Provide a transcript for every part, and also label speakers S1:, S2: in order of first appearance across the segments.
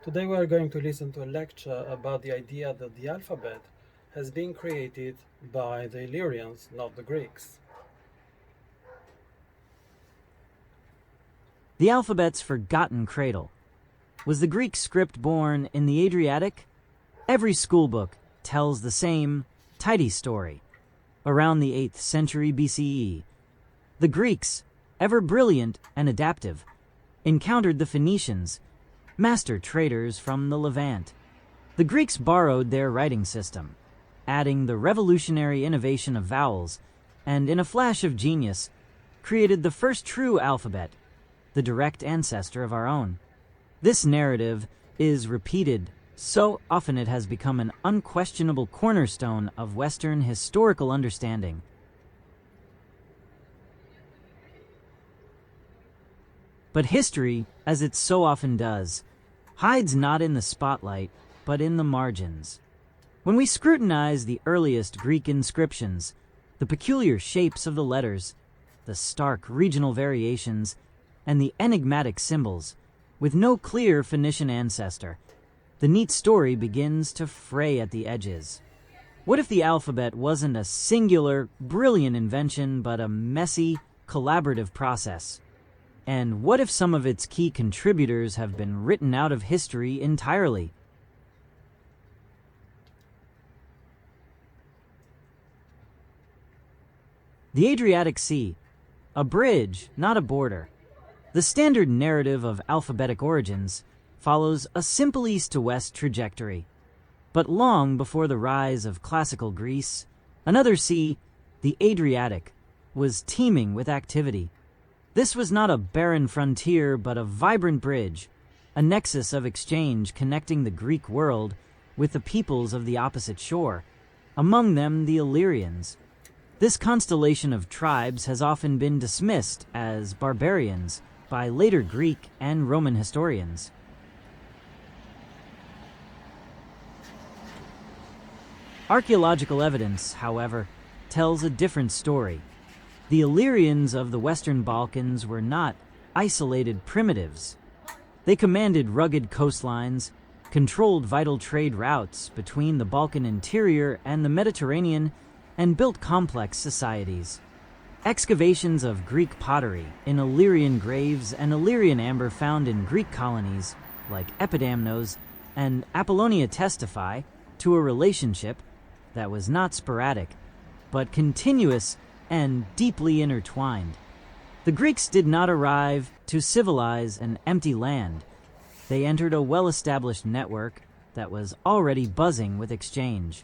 S1: Today we are going to listen to a lecture about the idea that the alphabet has been created by the Illyrians, not the Greeks.
S2: The alphabet's forgotten cradle. Was the Greek script born in the Adriatic? Every schoolbook tells the same tidy story. Around the 8th century BCE, the Greeks, ever brilliant and adaptive, encountered the Phoenicians, master traders from the Levant. The Greeks borrowed their writing system, adding the revolutionary innovation of vowels, and in a flash of genius, created the first true alphabet, the direct ancestor of our own. This narrative is repeated so often it has become an unquestionable cornerstone of Western historical understanding. But history, as it so often does, hides not in the spotlight, but in the margins. When we scrutinize the earliest Greek inscriptions, the peculiar shapes of the letters, the stark regional variations, and the enigmatic symbols, with no clear Phoenician ancestor, the neat story begins to fray at the edges. What if the alphabet wasn't a singular, brilliant invention, but a messy, collaborative process? And what if some of its key contributors have been written out of history entirely? The Adriatic Sea, a bridge, not a border. The standard narrative of alphabetic origins follows a simple east-to-west trajectory. But long before the rise of classical Greece, another sea, the Adriatic, was teeming with activity. This was not a barren frontier, but a vibrant bridge, a nexus of exchange connecting the Greek world with the peoples of the opposite shore, among them the Illyrians. This constellation of tribes has often been dismissed as barbarians by later Greek and Roman historians. Archaeological evidence, however, tells a different story. The Illyrians of the Western Balkans were not isolated primitives. They commanded rugged coastlines, controlled vital trade routes between the Balkan interior and the Mediterranean, and built complex societies. Excavations of Greek pottery in Illyrian graves and Illyrian amber found in Greek colonies, like Epidamnos and Apollonia, testify to a relationship that was not sporadic, but continuous and deeply intertwined. The Greeks did not arrive to civilize an empty land. They entered a well-established network that was already buzzing with exchange.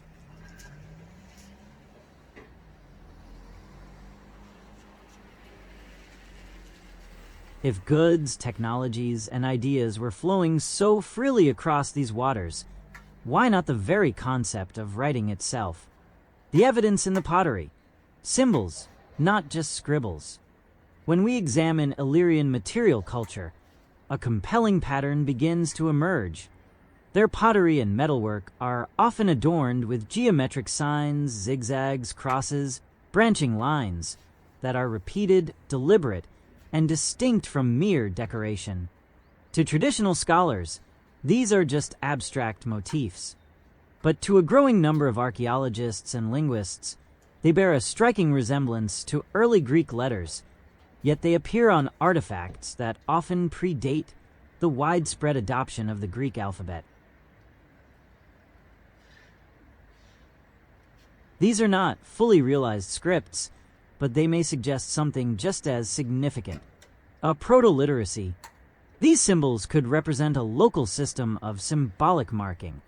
S2: If goods, technologies, and ideas were flowing so freely across these waters, why not the very concept of writing itself? The evidence in the pottery. Symbols, not just scribbles. When we examine Illyrian material culture, a compelling pattern begins to emerge. Their pottery and metalwork are often adorned with geometric signs, zigzags, crosses, branching lines that are repeated, deliberate, and distinct from mere decoration. To traditional scholars, these are just abstract motifs. But to a growing number of archaeologists and linguists, they bear a striking resemblance to early Greek letters, yet they appear on artifacts that often predate the widespread adoption of the Greek alphabet. These are not fully realized scripts, but they may suggest something just as significant: a proto-literacy. These symbols could represent a local system of symbolic marking,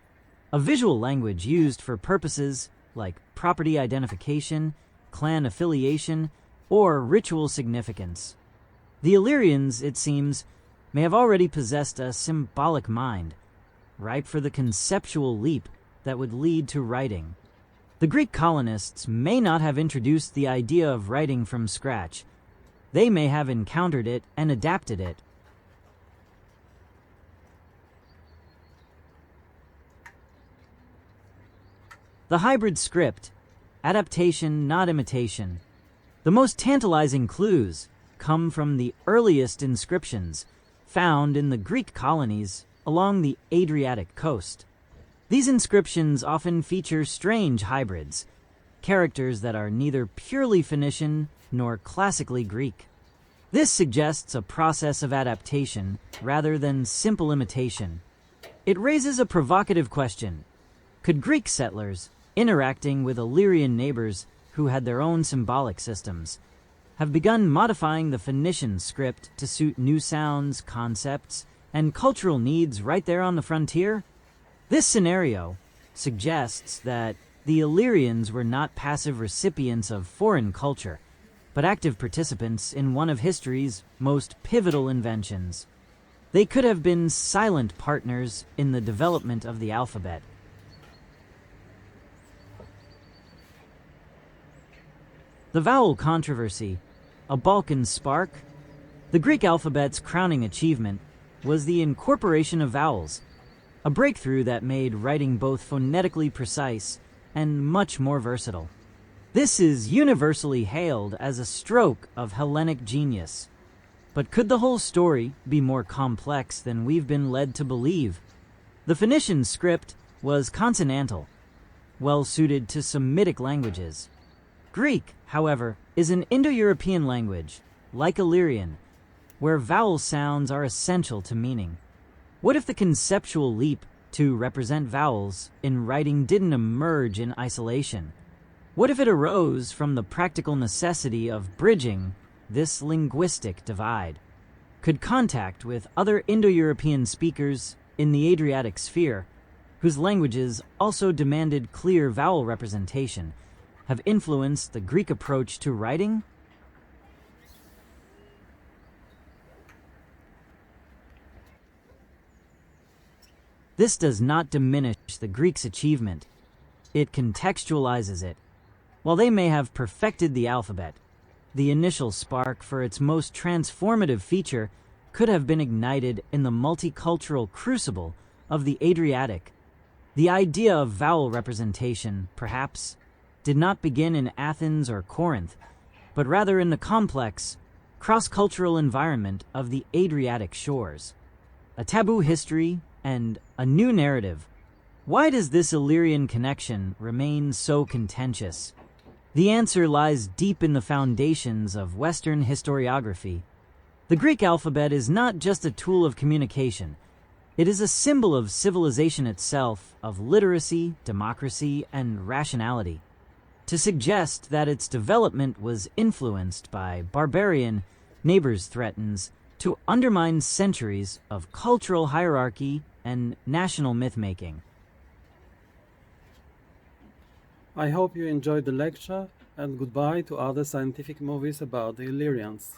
S2: a visual language used for purposes like property identification, clan affiliation, or ritual significance. The Illyrians, it seems, may have already possessed a symbolic mind, ripe for the conceptual leap that would lead to writing. The Greek colonists may not have introduced the idea of writing from scratch. They may have encountered it and adapted it. The hybrid script, adaptation, not imitation. The most tantalizing clues come from the earliest inscriptions found in the Greek colonies along the Adriatic coast. These inscriptions often feature strange hybrids, characters that are neither purely Phoenician nor classically Greek. This suggests a process of adaptation rather than simple imitation. It raises a provocative question. Could Greek settlers, interacting with Illyrian neighbors who had their own symbolic systems, have begun modifying the Phoenician script to suit new sounds, concepts, and cultural needs right there on the frontier? This scenario suggests that the Illyrians were not passive recipients of foreign culture, but active participants in one of history's most pivotal inventions. They could have been silent partners in the development of the alphabet. The vowel controversy, a Balkan spark. The Greek alphabet's crowning achievement was the incorporation of vowels, a breakthrough that made writing both phonetically precise and much more versatile. This is universally hailed as a stroke of Hellenic genius. But could the whole story be more complex than we've been led to believe? The Phoenician script was consonantal, well suited to Semitic languages. Greek, however, is an Indo-European language, like Illyrian, where vowel sounds are essential to meaning. What if the conceptual leap to represent vowels in writing didn't emerge in isolation? What if it arose from the practical necessity of bridging this linguistic divide? Could contact with other Indo-European speakers in the Adriatic sphere, whose languages also demanded clear vowel representation, have influenced the Greek approach to writing? This does not diminish the Greeks' achievement. It contextualizes it. While they may have perfected the alphabet, the initial spark for its most transformative feature could have been ignited in the multicultural crucible of the Adriatic. The idea of vowel representation, perhaps, did not begin in Athens or Corinth, but rather in the complex, cross-cultural environment of the Adriatic shores. A taboo history and a new narrative. Why does this Illyrian connection remain so contentious? The answer lies deep in the foundations of Western historiography. The Greek alphabet is not just a tool of communication. It is a symbol of civilization itself, of literacy, democracy, and rationality. To suggest that its development was influenced by barbarian neighbors threatens to undermine centuries of cultural hierarchy and national myth-making.
S1: I hope you enjoyed the lecture, and goodbye to other scientific movies about the Illyrians.